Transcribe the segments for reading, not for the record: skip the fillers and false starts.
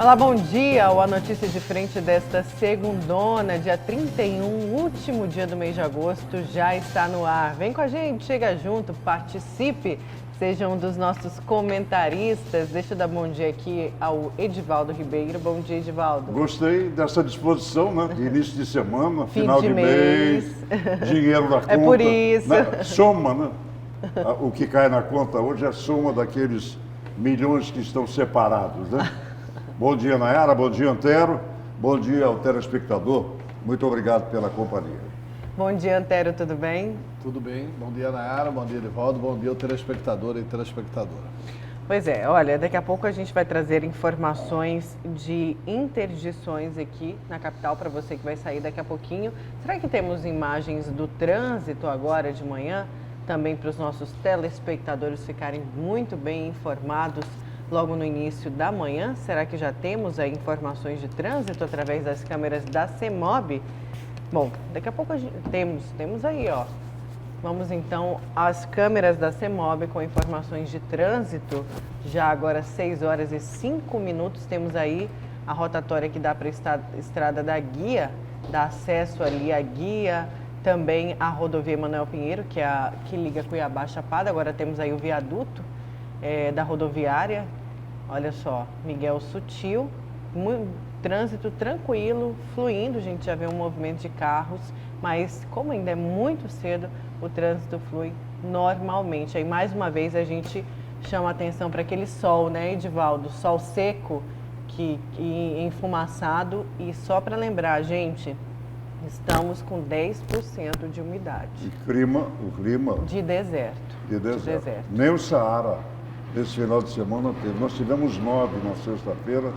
Olá, bom dia. A notícia de frente desta segundona, dia 31, último dia do mês de agosto, já está no ar. Vem com a gente, chega junto, participe, seja um dos nossos comentaristas. Deixa eu dar bom dia aqui ao Edivaldo Ribeiro. Bom dia, Edivaldo. Gostei dessa disposição, né? Início de semana, Fim final de de mês, dinheiro na conta. É por isso. Né? Soma, né? O que cai na conta hoje é a soma daqueles milhões que estão separados, né? Bom dia, Nayara, bom dia, Antero, bom dia ao telespectador, muito obrigado pela companhia. Bom dia, Antero, tudo bem? Tudo bem, bom dia, Nayara, bom dia, Edivaldo, bom dia ao telespectador e telespectadora. Pois é, olha, daqui a pouco a gente vai trazer informações de interdições aqui na capital para você que vai sair daqui a pouquinho. Será que temos imagens do trânsito agora de manhã? Também para os nossos telespectadores ficarem muito bem informados logo no início da manhã. Será que já temos aí informações de trânsito através das câmeras da CEMOB? Bom, daqui a pouco a gente temos aí, ó. Vamos então às câmeras da CEMOB com informações de trânsito. Já agora 6 horas e 5 minutos, temos aí a rotatória que dá para a estrada da Guia, dá acesso ali à Guia, também a rodovia Manuel Pinheiro, que é a que liga Cuiabá a Chapada. Agora temos aí o viaduto da rodoviária, olha só, Miguel Sutil, trânsito tranquilo, fluindo, a gente já vê um movimento de carros, mas como ainda é muito cedo, o trânsito flui normalmente. Aí mais uma vez a gente chama a atenção para aquele sol, né, Edivaldo? Sol seco, que enfumaçado, e só para lembrar, gente, estamos com 10% de umidade. E o clima de deserto. De deserto. Nem o Saara, esse final de semana, teve. Nós tivemos 9 na sexta-feira,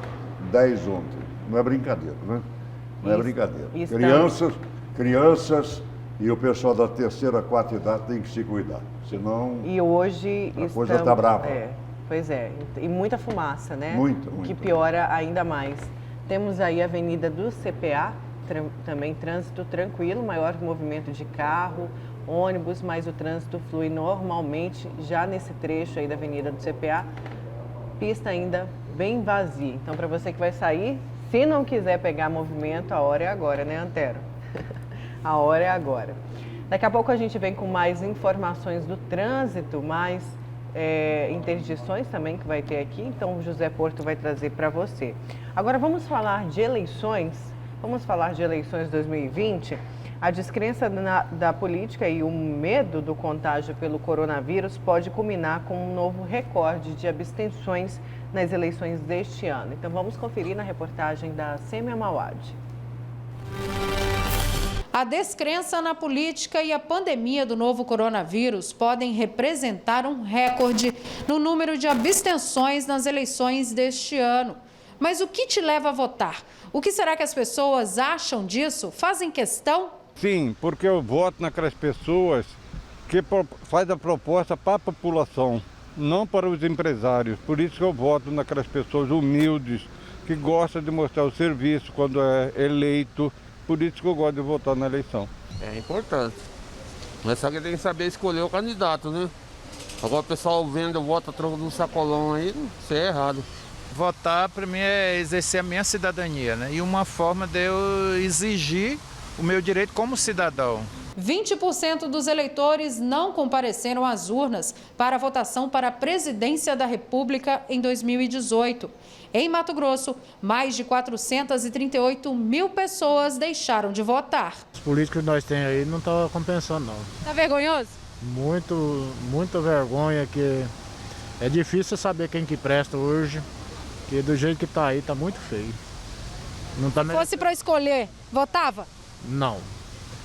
10 ontem. Não é brincadeira, né? Não é brincadeira. Crianças e o pessoal da terceira, quarta idade tem que se cuidar, senão e hoje a coisa está brava. Pois é, e muita fumaça, né? Muita. Que piora ainda mais. Temos aí a Avenida do CPA, também trânsito tranquilo, maior movimento de carro, ônibus, mas o trânsito flui normalmente já nesse trecho aí da Avenida do CPA, pista ainda bem vazia. Então, para você que vai sair, se não quiser pegar movimento, a hora é agora, né, Antero? A hora é agora. Daqui a pouco a gente vem com mais informações do trânsito, mais interdições também que vai ter aqui, então o José Porto vai trazer para você. Agora vamos falar de eleições. Vamos falar de eleições 2020. A descrença da política e o medo do contágio pelo coronavírus pode culminar com um novo recorde de abstenções nas eleições deste ano. Então vamos conferir na reportagem da Sêmia Mauad. A descrença na política e a pandemia do novo coronavírus podem representar um recorde no número de abstenções nas eleições deste ano. Mas o que te leva a votar? O que será que as pessoas acham disso? Fazem questão? Sim, porque eu voto naquelas pessoas que fazem a proposta para a população, não para os empresários. Por isso que eu voto naquelas pessoas humildes, que gostam de mostrar o serviço quando é eleito. Por isso que eu gosto de votar na eleição. É importante. Mas só que tem que saber escolher o candidato, né? Agora o pessoal vende o voto a troco de um sacolão aí, isso é errado. Votar para mim é exercer a minha cidadania, né? E uma forma de eu exigir o meu direito como cidadão. 20% dos eleitores não compareceram às urnas para a votação para a presidência da República em 2018. Em Mato Grosso, mais de 438 mil pessoas deixaram de votar. Os políticos que nós temos aí não estão compensando, não. Tá vergonhoso? Muita vergonha, que é difícil saber quem que presta hoje, que do jeito que está aí, está muito feio. Não tá Se fosse para escolher, votava? Não.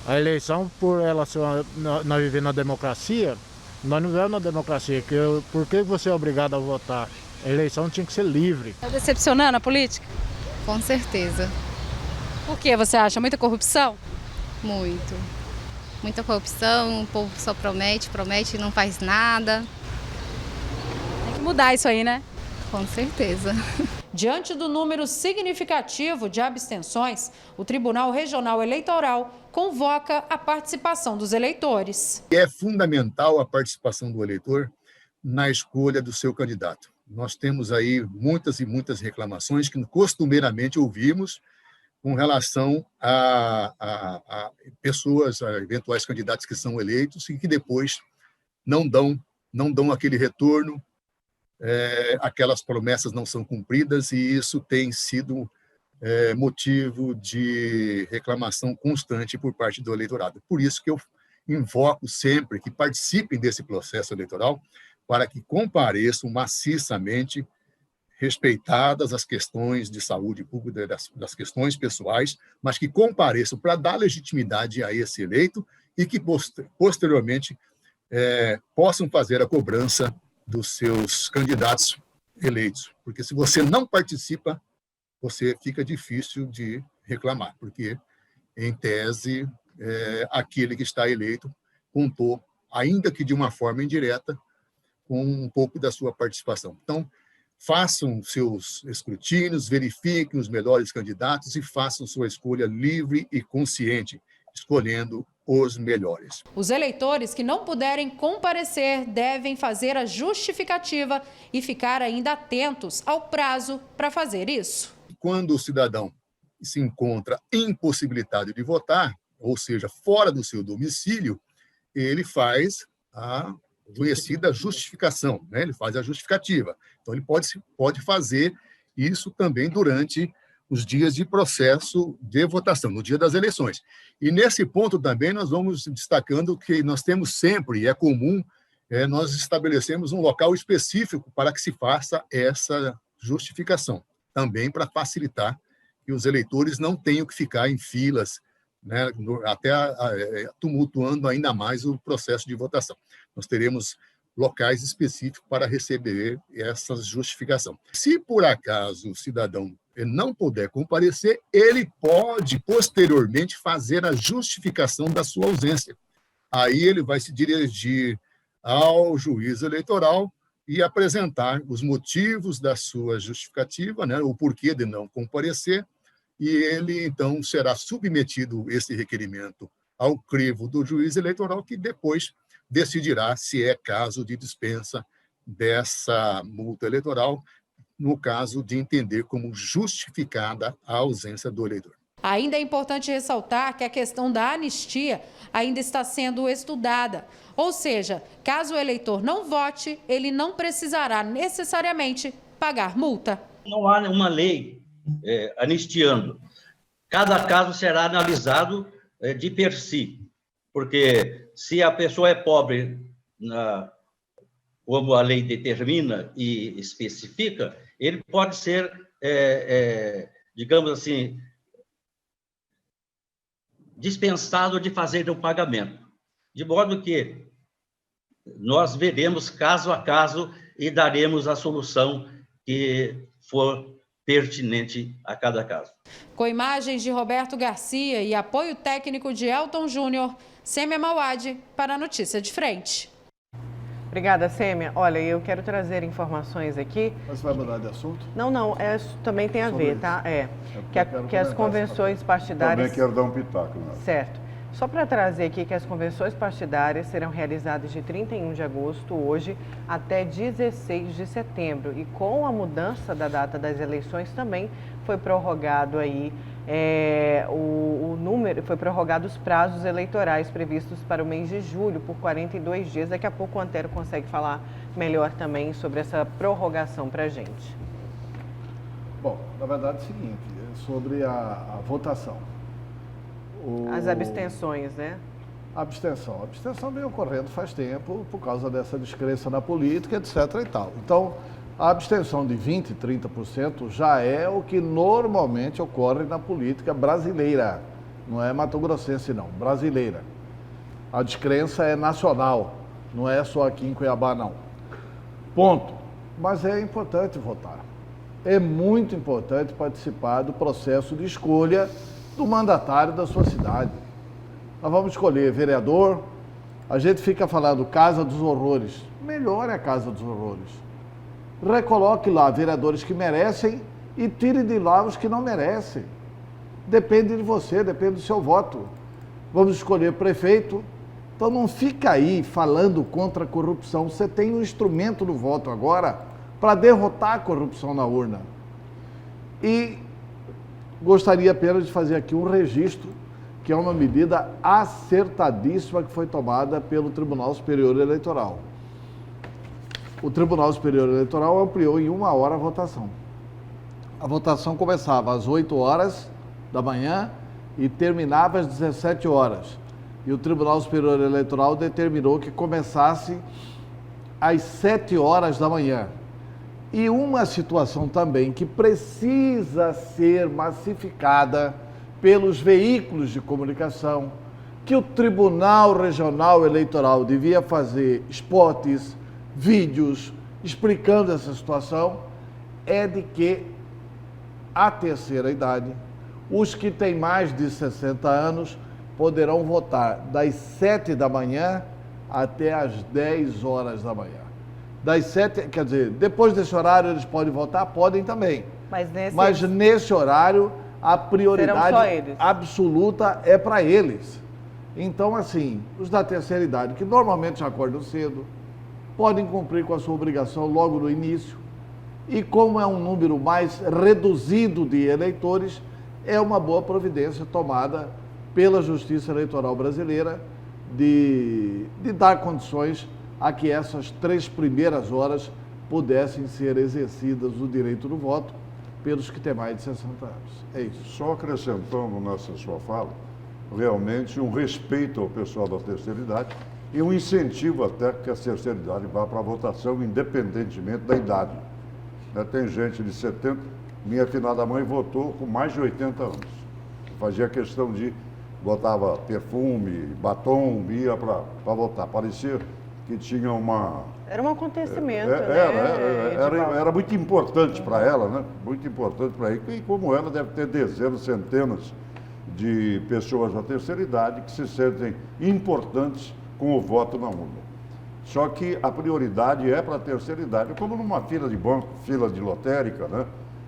A eleição, por ela ser nós vivemos na democracia, nós não vivemos na democracia. Por que você é obrigado a votar? A eleição tinha que ser livre. Está decepcionando a política? Com certeza. Por que você acha? Muita corrupção? Muito. Muita corrupção, o povo só promete e não faz nada. Tem que mudar isso aí, né? Com certeza. Diante do número significativo de abstenções, o Tribunal Regional Eleitoral convoca a participação dos eleitores. É fundamental a participação do eleitor na escolha do seu candidato. nós temos aí muitas e muitas reclamações que costumeiramente ouvimos com relação a pessoas, a eventuais candidatos que são eleitos e que depois não dão aquele retorno, aquelas promessas não são cumpridas, e isso tem sido motivo de reclamação constante por parte do eleitorado. Por isso que eu invoco sempre que participem desse processo eleitoral, para que compareçam maciçamente, respeitadas as questões de saúde pública, das questões pessoais, mas que compareçam para dar legitimidade a esse eleito e que, posteriormente, possam fazer a cobrança dos seus candidatos eleitos. Porque se você não participa, você fica difícil de reclamar, porque, em tese, aquele que está eleito contou, ainda que de uma forma indireta, com um pouco da sua participação. Então, façam seus escrutínios, verifiquem os melhores candidatos e façam sua escolha livre e consciente, escolhendo os melhores. Os eleitores que não puderem comparecer devem fazer a justificativa e ficar ainda atentos ao prazo para fazer isso. Quando o cidadão se encontra impossibilitado de votar, ou seja, fora do seu domicílio, ele faz a conhecida justificação, né? Ele faz a justificativa. Então, ele pode fazer isso também durante os dias de processo de votação, no dia das eleições. E, nesse ponto, também, nós vamos destacando que nós temos sempre, e é comum, nós estabelecemos um local específico para que se faça essa justificação, também para facilitar que os eleitores não tenham que ficar em filas, né, até tumultuando ainda mais o processo de votação. Nós teremos locais específicos para receber essa justificação. Se, por acaso, o cidadão não puder comparecer, ele pode, posteriormente, fazer a justificação da sua ausência. Aí ele vai se dirigir ao juiz eleitoral e apresentar os motivos da sua justificativa, né, o porquê de não comparecer, e ele, então, será submetido esse requerimento ao crivo do juiz eleitoral, que depois decidirá se é caso de dispensa dessa multa eleitoral, no caso de entender como justificada a ausência do eleitor. Ainda é importante ressaltar que a questão da anistia ainda está sendo estudada. Ou seja, caso o eleitor não vote, ele não precisará necessariamente pagar multa. Não há uma lei anistiando. Cada caso será analisado de per si, porque se a pessoa é pobre, como a lei determina e especifica, ele pode ser, digamos assim, dispensado de fazer o pagamento. De modo que nós veremos caso a caso e daremos a solução que for pertinente a cada caso. Com imagens de Roberto Garcia e apoio técnico de Elton Júnior, Sêmia Mauad para a Notícia de Frente. Obrigada, Sêmia. Olha, eu quero trazer informações aqui. Mas vai mudar de assunto? Não, também tem a ver, tá? Que as convenções partidárias... Também quero dar um pitaco, né? Certo. Só para trazer aqui que as convenções partidárias serão realizadas de 31 de agosto, hoje, até 16 de setembro. E com a mudança da data das eleições também foi prorrogado aí foi prorrogado os prazos eleitorais previstos para o mês de julho por 42 dias. Daqui a pouco o Antero consegue falar melhor também sobre essa prorrogação para a gente. Bom, na verdade é o seguinte, sobre a votação. As abstenções, né? A abstenção vem ocorrendo faz tempo por causa dessa descrença na política, etc. e tal. Então, a abstenção de 20%, 30% já é o que normalmente ocorre na política brasileira. Não é mato-grossense, não, brasileira. A descrença é nacional, não é só aqui em Cuiabá, não. Ponto. Mas é importante votar. É muito importante participar do processo de escolha do mandatário da sua cidade. Nós vamos escolher vereador, a gente fica falando Casa dos Horrores. Melhor é a Casa dos Horrores. Recoloque lá vereadores que merecem e tire de lá os que não merecem. Depende de você, depende do seu voto. Vamos escolher prefeito. Então não fica aí falando contra a corrupção. Você tem um instrumento no voto agora para derrotar a corrupção na urna. E gostaria apenas de fazer aqui um registro, que é uma medida acertadíssima que foi tomada pelo Tribunal Superior Eleitoral. O Tribunal Superior Eleitoral ampliou em 1 hora a votação. A votação começava às 8 horas da manhã e terminava às 17 horas. E o Tribunal Superior Eleitoral determinou que começasse às 7 horas da manhã. E uma situação também que precisa ser massificada pelos veículos de comunicação, que o Tribunal Regional Eleitoral devia fazer spots, vídeos explicando essa situação, é de que a terceira idade, os que têm mais de 60 anos, poderão votar das 7 da manhã até às 10 horas da manhã. Das 7, quer dizer, depois desse horário eles podem votar? Podem também. Mas nesse horário, a prioridade absoluta é para eles. Então, assim, os da terceira idade, que normalmente acordam cedo, podem cumprir com a sua obrigação logo no início. E como é um número mais reduzido de eleitores, é uma boa providência tomada pela Justiça Eleitoral Brasileira de dar condições a que essas 3 primeiras horas pudessem ser exercidas o direito do voto pelos que têm mais de 60 anos. É isso. Só acrescentando nessa sua fala, realmente um respeito ao pessoal da terceira idade e um incentivo até que a terceira idade vá para a votação, independentemente da idade. Tem gente de 70, minha finada mãe votou com mais de 80 anos. Fazia questão de, botava perfume, batom, ia para votar. Parecia que tinha uma... Era um acontecimento, Era muito importante para ela, né? Muito importante para ela. E como ela, deve ter dezenas, centenas de pessoas da terceira idade que se sentem importantes com o voto na urna. Só que a prioridade é para a terceira idade. Como numa fila de banco, fila de lotérica, né?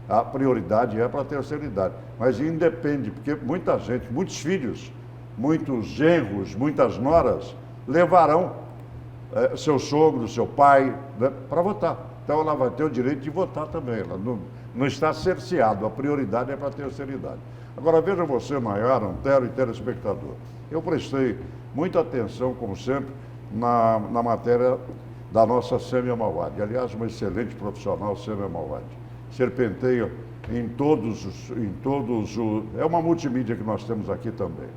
A prioridade é para a terceira idade. Mas independe, porque muita gente, muitos filhos, muitos genros, muitas noras levarão seu sogro, seu pai, né, para votar. Então ela vai ter o direito de votar também. Ela não está cerceado, a prioridade é para a terceira idade. Agora veja você, Nayara, Antero e telespectador. Eu prestei muita atenção, como sempre, na matéria da nossa Sêmia Malvade. Aliás, uma excelente profissional, Sêmia Malvade. Serpenteia em todos os... É uma multimídia que nós temos aqui também.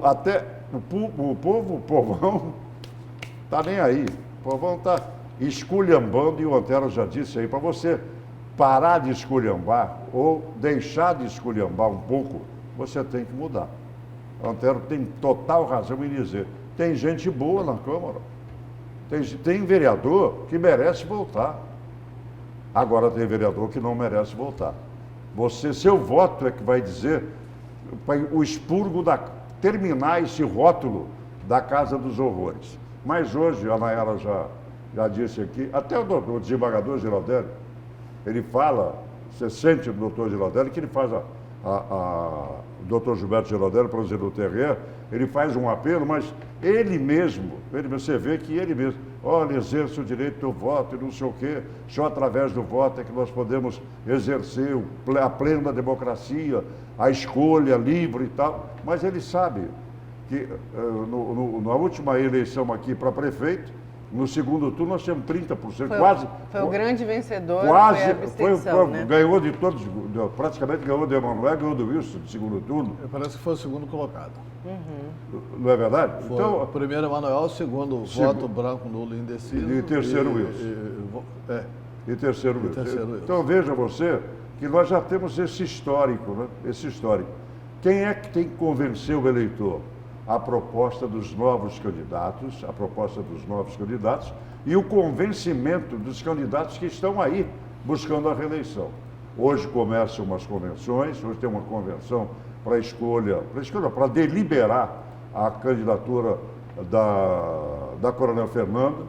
Até o povão, está nem aí. O povão está esculhambando, e o Antero já disse aí, para você parar de esculhambar ou deixar de esculhambar um pouco, você tem que mudar. O Antero tem total razão em dizer, tem gente boa na Câmara, tem vereador que merece voltar. Agora tem vereador que não merece voltar. Seu voto é que vai dizer o expurgo terminar esse rótulo da Casa dos Horrores. Mas hoje, a Nayara já disse aqui, até o desembargador Giraldelli, ele fala, você sente o doutor Giraldelli, que ele faz o doutor Gilberto Giraldelli, presidente do TRE, ele faz um apelo, mas ele mesmo, você vê que ele mesmo, olha, exerce o direito do voto e não sei o quê, só através do voto é que nós podemos exercer a plena democracia, a escolha livre e tal, mas ele sabe que na última eleição aqui para prefeito, no segundo turno nós tínhamos 30%, quase... Foi o grande vencedor, quase, foi a abstenção, né? Ganhou de todos, praticamente ganhou do Emanuel, ganhou do Wilson de segundo turno. Parece que foi o segundo colocado. Não é verdade? Foi então, o primeiro Emanuel, o segundo voto branco, nulo e indeciso. E terceiro Wilson. E terceiro Wilson. Então veja você que nós já temos esse histórico, né? Esse histórico. Quem é que tem que convencer o eleitor? A proposta dos novos candidatos, e o convencimento dos candidatos que estão aí buscando a reeleição. Hoje começam umas convenções, hoje tem uma convenção para deliberar a candidatura da Coronel Fernando.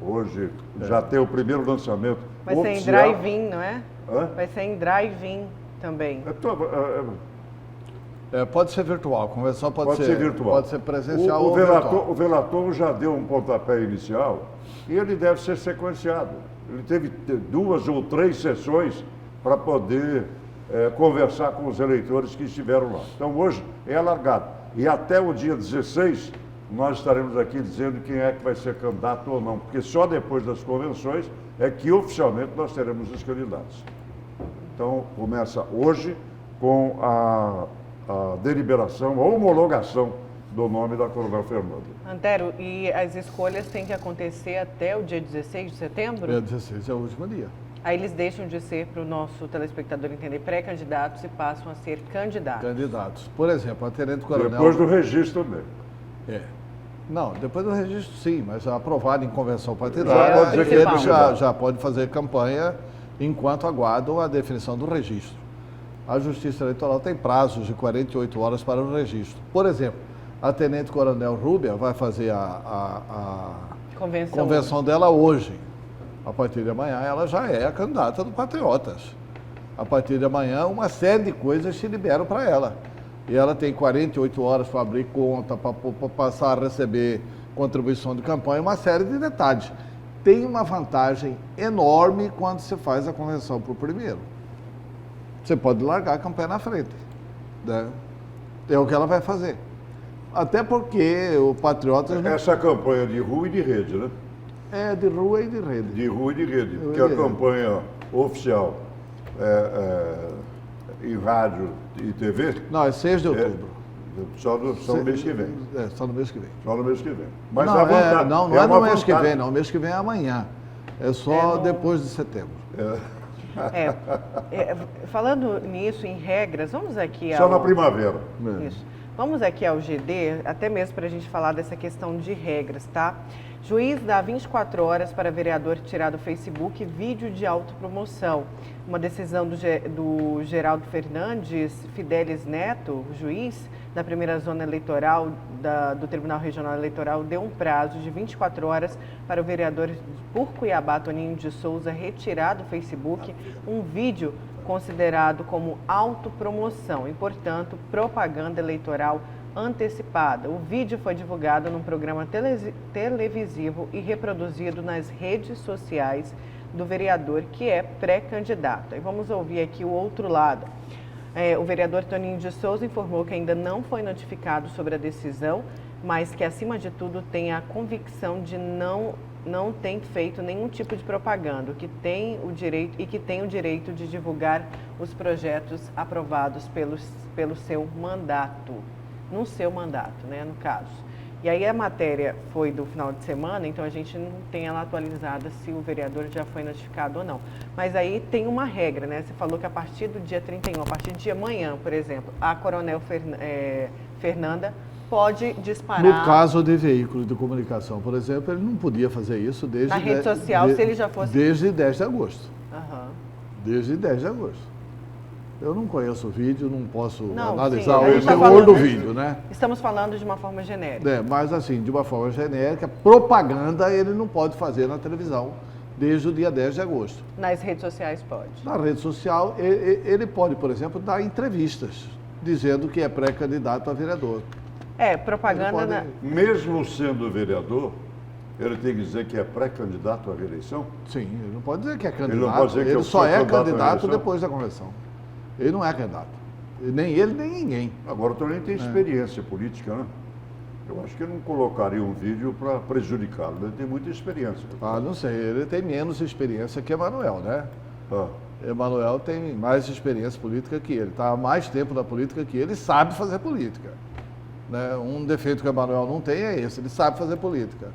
Hoje já tem o primeiro lançamento oficial. Vai ser em drive-in, não é? Vai ser em drive-in também. Pode ser virtual, a convenção pode ser virtual. Pode ser presencial ou virtual. O relator já deu um pontapé inicial e ele deve ser sequenciado. Ele teve 2 ou 3 sessões para poder conversar com os eleitores que estiveram lá. Então, hoje é alargado. E até o dia 16, nós estaremos aqui dizendo quem é que vai ser candidato ou não, porque só depois das convenções é que oficialmente nós teremos os candidatos. Então, começa hoje com a deliberação, a homologação do nome da Coronel Fernanda. Antero, e as escolhas têm que acontecer até o dia 16 de setembro? Dia 16 é o último dia. Aí eles deixam de ser, para o nosso telespectador entender, pré-candidatos e passam a ser candidatos. Candidatos. Por exemplo, a Tenente Coronel... Depois do registro também. Não, depois do registro sim, mas aprovado em convenção partidária, ele já pode fazer campanha enquanto aguardam a definição do registro. A Justiça Eleitoral tem prazos de 48 horas para o registro. Por exemplo, a Tenente Coronel Rúbia vai fazer a convenção dela hoje. A partir de amanhã, ela já é a candidata do Patriotas. A partir de amanhã, uma série de coisas se liberam para ela. E ela tem 48 horas para abrir conta, para passar a receber contribuição de campanha, uma série de detalhes. Tem uma vantagem enorme quando se faz a convenção por primeiro. Você pode largar a campanha na frente. Né? É o que ela vai fazer. Até porque o Patriotas... Essa campanha de rua e de rede, né? É, de rua e de rede. De rua e de rede, porque a campanha oficial em rádio e TV... Não, é 6 de outubro. Só no mês que vem. Só no mês que vem. Só no mês que vem. Mas não, a vantagem, não é no mês que vem, não. O mês que vem é amanhã. É só depois de setembro. Falando nisso, em regras, vamos aqui Só na primavera. Isso. Vamos aqui ao GD, até mesmo para a gente falar dessa questão de regras, tá? Juiz dá 24 horas para vereador tirar do Facebook vídeo de autopromoção. Uma decisão do Geraldo Fernandes Fidelis Neto, juiz da primeira zona eleitoral do Tribunal Regional Eleitoral, deu um prazo de 24 horas para o vereador por Cuiabá, Toninho de Souza, retirar do Facebook um vídeo considerado como autopromoção e, portanto, propaganda eleitoral antecipada. O vídeo foi divulgado num programa televisivo e reproduzido nas redes sociais do vereador, que é pré-candidato. E vamos ouvir aqui o outro lado. O vereador Toninho de Souza informou que ainda não foi notificado sobre a decisão, mas que, acima de tudo, tem a convicção de não tem feito nenhum tipo de propaganda, que tem o direito de divulgar os projetos aprovados pelo seu mandato, no seu mandato, né, no caso. E aí a matéria foi do final de semana, então a gente não tem ela atualizada se o vereador já foi notificado ou não. Mas aí tem uma regra, né? Você falou que a partir do dia 31, a partir de amanhã, por exemplo, a Coronel Fernanda pode disparar... No caso de veículo de comunicação, por exemplo, ele não podia fazer isso desde... Na rede social, se ele já fosse... Desde 10 de agosto. Uhum. Desde 10 de agosto. Eu não conheço o vídeo, não posso analisar sim, o teor do vídeo, né? Estamos falando de uma forma genérica. Mas assim, de uma forma genérica, propaganda ele não pode fazer na televisão desde o dia 10 de agosto. Nas redes sociais pode? Na rede social, ele pode, por exemplo, dar entrevistas, dizendo que é pré-candidato a vereador. Propaganda... Mesmo sendo vereador, ele tem que dizer que é pré-candidato à reeleição? Sim, ele não pode dizer que é candidato, ele não pode dizer que ele só é candidato depois da convenção. Ele não é candidato. Nem ele, nem ninguém. Agora, também tem experiência política, né? Eu acho que ele não colocaria um vídeo para prejudicá-lo. Ele tem muita experiência. Não sei. Ele tem menos experiência que Emanuel, né? Emanuel tem mais experiência política que ele. Está há mais tempo na política que ele, sabe fazer política. Né? Um defeito que o Emanuel não tem é esse, ele sabe fazer política.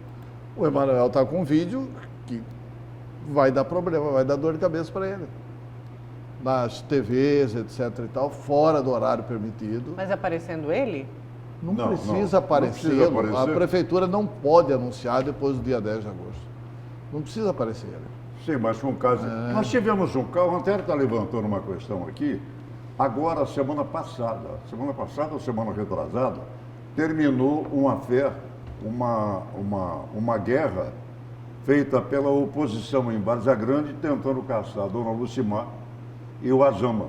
O Emanuel está com um vídeo que vai dar problema, vai dar dor de cabeça para ele. Nas TVs, etc e tal, fora do horário permitido. Mas aparecendo ele? Não precisa aparecer. A prefeitura não pode anunciar depois do dia 10 de agosto. Não precisa aparecer ele. Sim, mas foi um caso... Nós tivemos um caso, o Antero está levantando uma questão aqui, agora, semana passada ou semana retrasada, terminou uma guerra feita pela oposição em Várzea Grande, tentando caçar a dona Lucimar e o Azama,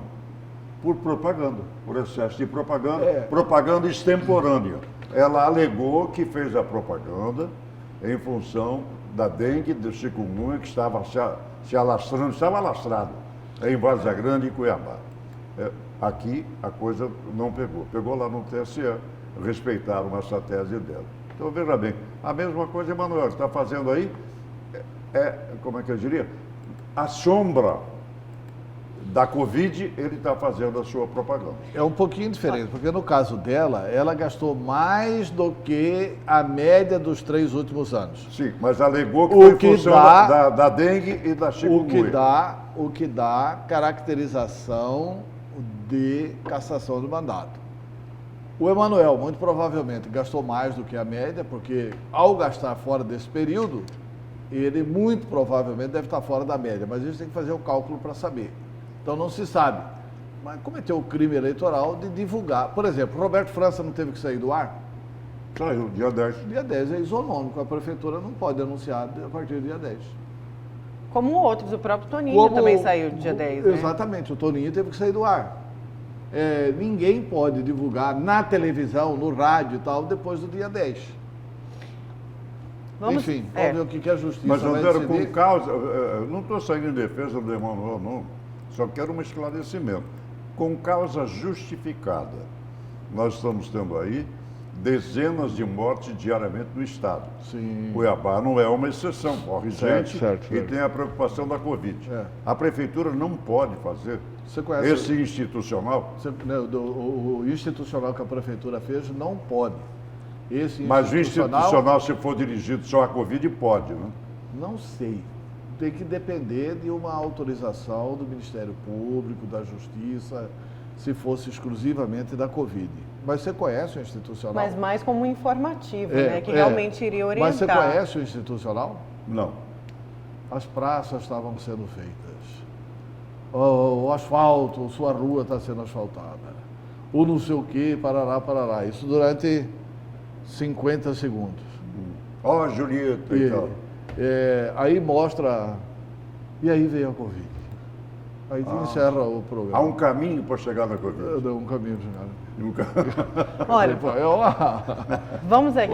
por propaganda, por excesso de propaganda, propaganda extemporânea. Ela alegou que fez a propaganda em função da dengue, do chikungunya, que estava se alastrando, estava alastrado em Várzea Grande e Cuiabá. Aqui a coisa não pegou. Pegou lá no TSE, respeitaram essa tese dela. Então, veja bem, a mesma coisa Emanuel está fazendo aí, como é que eu diria? A sombra da Covid, ele está fazendo a sua propaganda. É um pouquinho diferente, porque no caso dela, ela gastou mais do que a média dos 3 últimos anos. Sim, mas alegou que foi em função da dengue e da chikungunya. O que dá caracterização de cassação do mandato. O Emanuel, muito provavelmente, gastou mais do que a média, porque ao gastar fora desse período, ele muito provavelmente deve estar fora da média, mas a gente tem que fazer o cálculo para saber. Então não se sabe. Mas cometeu o crime eleitoral de divulgar. Por exemplo, Roberto França não teve que sair do ar? Saiu, dia 10. Dia 10 é isonômico, a prefeitura não pode anunciar a partir do dia 10. Como outros, o próprio Toninho também saiu dia 10, né? Exatamente, o Toninho teve que sair do ar. Ninguém pode divulgar na televisão, no rádio e tal, depois do dia 10. Enfim, vamos ver o que a justiça vai decidir. Mas, Antero, com causa, não estou saindo em defesa do Emanuel, não. Só quero um esclarecimento. Com causa justificada, nós estamos tendo aí dezenas de mortes diariamente no estado. Sim. Cuiabá não é uma exceção, morre gente certo. E tem a preocupação da Covid. A prefeitura não pode fazer esse institucional. O institucional que a prefeitura fez não pode. Mas o institucional, se for dirigido só à Covid, pode, né? Não sei. Tem que depender de uma autorização do Ministério Público, da Justiça, se fosse exclusivamente da Covid. Mas você conhece o institucional? Mas mais como informativo, né? Que realmente iria orientar. Mas você conhece o institucional? Não. As praças estavam sendo feitas. O asfalto, sua rua está sendo asfaltada. O não sei o quê, parará. Isso durante 50 segundos. Julieta e tal. Aí mostra, e aí veio a Covid. Aí encerra o programa. Há um caminho para chegar na Covid? Um caminho para chegar. Olha, vamos aqui...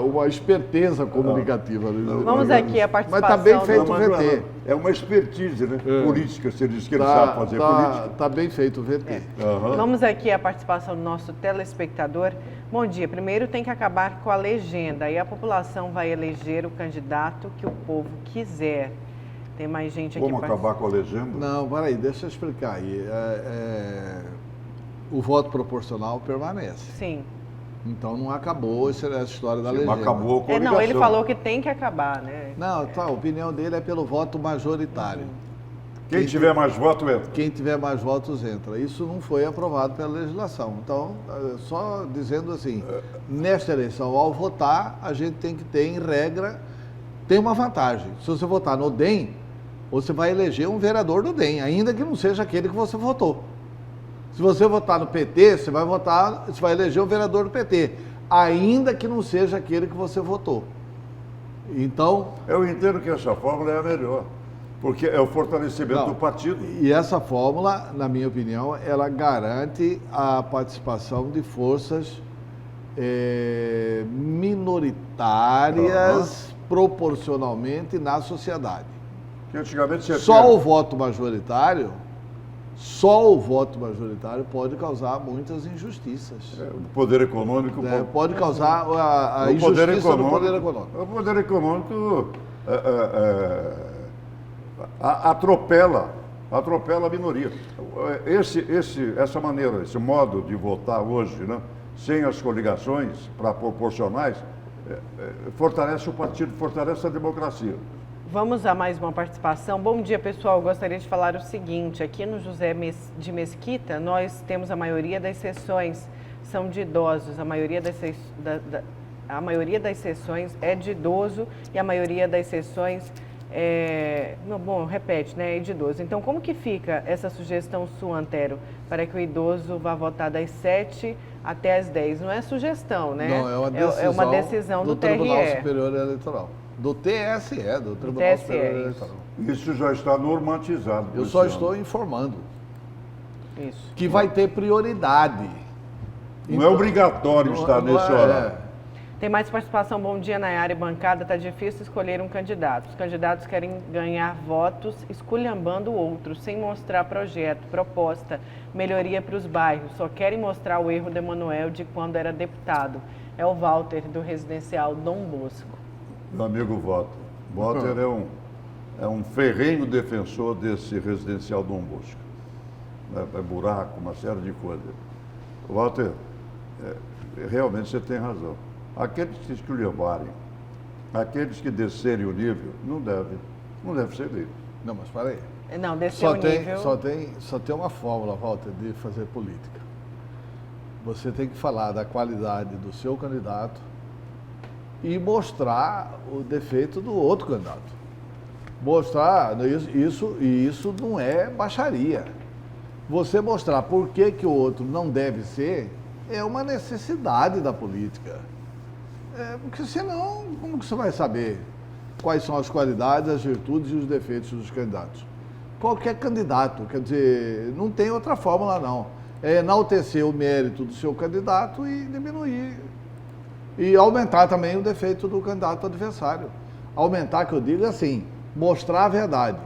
Uma esperteza comunicativa. Vamos aqui a participação... Mas está bem feito o VT. É uma expertise, né? Política, você diz que ele sabe fazer política. Está bem feito o VT. Vamos aqui a participação do nosso telespectador. Bom dia. Primeiro tem que acabar com a legenda e a população vai eleger o candidato que o povo quiser. Tem mais gente aqui. Como acabar com a legenda? Não, peraí, deixa eu explicar aí. O voto proporcional permanece. Sim. Então não acabou essa história da legenda. Mas acabou com a não, ele falou que tem que acabar, né? Não, a opinião dele é pelo voto majoritário. Quem tiver mais votos entra. Quem tiver mais votos entra. Isso não foi aprovado pela legislação. Então, só dizendo assim, nesta eleição, ao votar, a gente tem que ter, em regra, tem uma vantagem. Se você votar no DEM, você vai eleger um vereador do DEM, ainda que não seja aquele que você votou. Se você votar no PT, você vai eleger um vereador do PT, ainda que não seja aquele que você votou. Então... Eu entendo que essa fórmula é a melhor, porque é o fortalecimento do partido. E essa fórmula, na minha opinião, ela garante a participação de forças minoritárias proporcionalmente na sociedade. Que antigamente o voto majoritário pode causar muitas injustiças. O poder econômico... pode causar a injustiça no poder econômico. O poder econômico atropela a minoria. Essa maneira, esse modo de votar hoje, né, sem as coligações para proporcionais, fortalece o partido, fortalece a democracia. Vamos a mais uma participação. Bom dia, pessoal. Gostaria de falar o seguinte. Aqui no José de Mesquita, nós temos a maioria das sessões são de idosos. A maioria das sessões é de idoso e a maioria das sessões é de idoso. Então, como que fica essa sugestão sua, Antero, para que o idoso vá votar das 7 até as 10? Não é sugestão, né? Não, é uma decisão do Tribunal Superior Eleitoral. Do TSE, do Tribunal Superior Eleitoral. Isso já está normatizado. Eu só estou informando. Isso. Que vai ter prioridade. Não é obrigatório estar nesse horário. Tem mais participação. Bom dia, Nayara e bancada. Tá difícil escolher um candidato. Os candidatos querem ganhar votos esculhambando o outro, sem mostrar projeto, proposta, melhoria para os bairros. Só querem mostrar o erro do Emanuel de quando era deputado. É o Walter, do residencial Dom Bosco. Meu amigo Walter. Walter é um ferrenho defensor desse residencial Dom Bosco. É buraco, uma série de coisas. Walter, realmente você tem razão. Aqueles que esculhambarem, aqueles que descerem o nível, não deve ser livre. Não, mas espera aí. Não, descer o nível... Só tem uma fórmula, Walter, de fazer política. Você tem que falar da qualidade do seu candidato e mostrar o defeito do outro candidato. Mostrar, isso não é baixaria. Você mostrar por que o outro não deve ser, é uma necessidade da política. Porque senão, como que você vai saber quais são as qualidades, as virtudes e os defeitos dos candidatos? Qualquer candidato, quer dizer, não tem outra fórmula não. É enaltecer o mérito do seu candidato e diminuir. E aumentar também o defeito do candidato adversário. Aumentar, que eu digo assim, mostrar a verdade.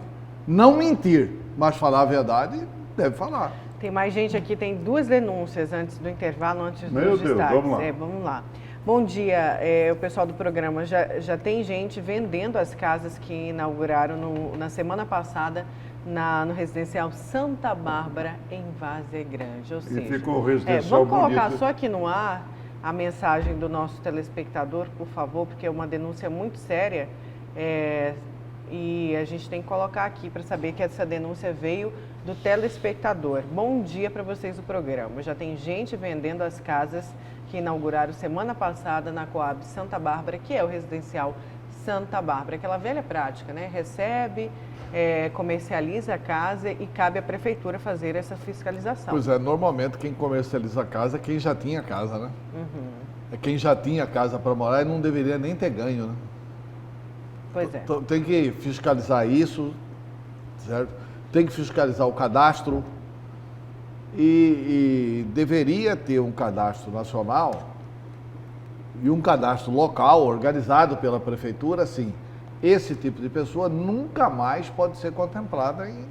Não mentir, mas falar a verdade, deve falar. Tem mais gente aqui, tem 2 denúncias antes do intervalo, antes dos Meu Deus, destaques. vamos lá. Vamos lá. Bom dia, o pessoal do programa. Já tem gente vendendo as casas que inauguraram na semana passada no residencial Santa Bárbara, em Várzea Grande. Ou seja, ficou o residencial vamos colocar bonito. só aqui no ar a mensagem do nosso telespectador, por favor, porque é uma denúncia muito séria. E a gente tem que colocar aqui para saber que essa denúncia veio do telespectador. Bom dia para vocês do programa. Já tem gente vendendo as casas que inauguraram semana passada na Coab Santa Bárbara, que é o residencial Santa Bárbara. Aquela velha prática, né? Recebe, comercializa a casa e cabe à prefeitura fazer essa fiscalização. Pois é, normalmente quem comercializa a casa é quem já tinha casa, né? Uhum. É quem já tinha casa para morar e não deveria nem ter ganho, né? Pois é. Então, tem que fiscalizar isso, certo? Tem que fiscalizar o cadastro e deveria ter um cadastro nacional e um cadastro local organizado pela prefeitura, assim. Esse tipo de pessoa nunca mais pode ser contemplada em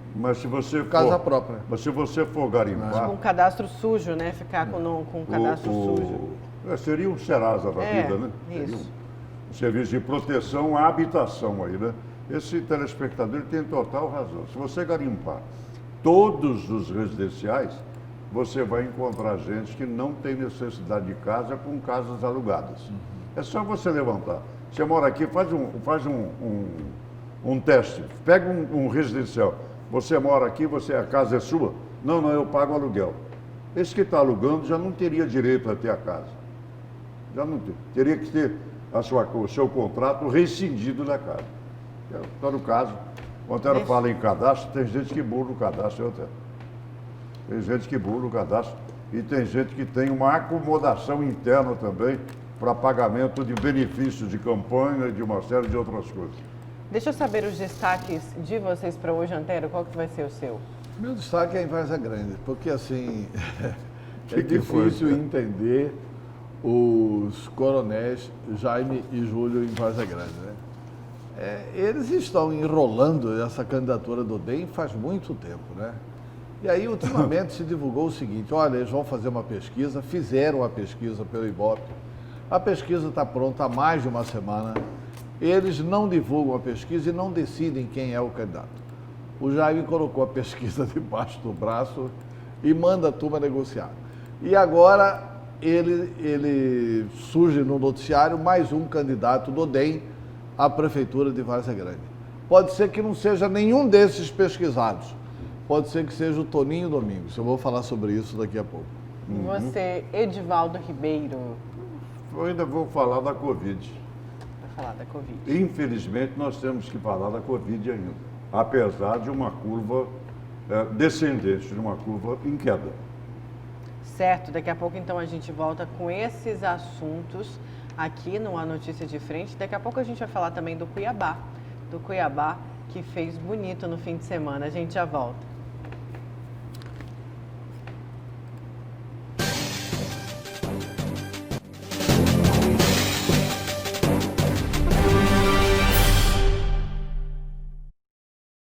casa própria. Mas se você for garimpar... Tipo um cadastro sujo, né? Ficar com um cadastro sujo. Seria um Serasa da vida, né? Isso. Um serviço de proteção à habitação aí, né? Esse telespectador tem total razão. Se você garimpar todos os residenciais, você vai encontrar gente que não tem necessidade de casa com casas alugadas. É só você levantar. Você mora aqui, faz um teste, pega um residencial. Você mora aqui, a casa é sua? Não, eu pago aluguel. Esse que está alugando já não teria direito a ter a casa. Já não teria que ter o seu contrato rescindido da casa. Então, no caso, o Antero fala em cadastro, tem gente que burla o cadastro, Tem gente que burla o cadastro e tem gente que tem uma acomodação interna também para pagamento de benefícios de campanha e de uma série de outras coisas. Deixa eu saber os destaques de vocês para hoje, Antero. Qual que vai ser o seu? Meu destaque é em Várzea Grande, porque assim, é difícil entender os coronéis Jaime e Júlio em Várzea Grande, né? Eles estão enrolando essa candidatura do DEM faz muito tempo, né? E aí, ultimamente, se divulgou o seguinte, olha, eles vão fazer uma pesquisa, fizeram a pesquisa pelo Ibope, a pesquisa está pronta há mais de uma semana, eles não divulgam a pesquisa e não decidem quem é o candidato. O Jaime colocou a pesquisa debaixo do braço e manda a turma negociar. E agora ele surge no noticiário mais um candidato do DEM à prefeitura de Várzea Grande. Pode ser que não seja nenhum desses pesquisados, pode ser que seja o Toninho Domingos. Eu vou falar sobre isso daqui a pouco. Você, Edivaldo Ribeiro. Eu ainda vou falar da Covid. Vai falar da Covid. Infelizmente, nós temos que falar da Covid ainda, apesar de uma curva descendente, de uma curva em queda. Certo, daqui a pouco então a gente volta com esses assuntos aqui no A Notícia de Frente. Daqui a pouco a gente vai falar também do Cuiabá que fez bonito no fim de semana. A gente já volta.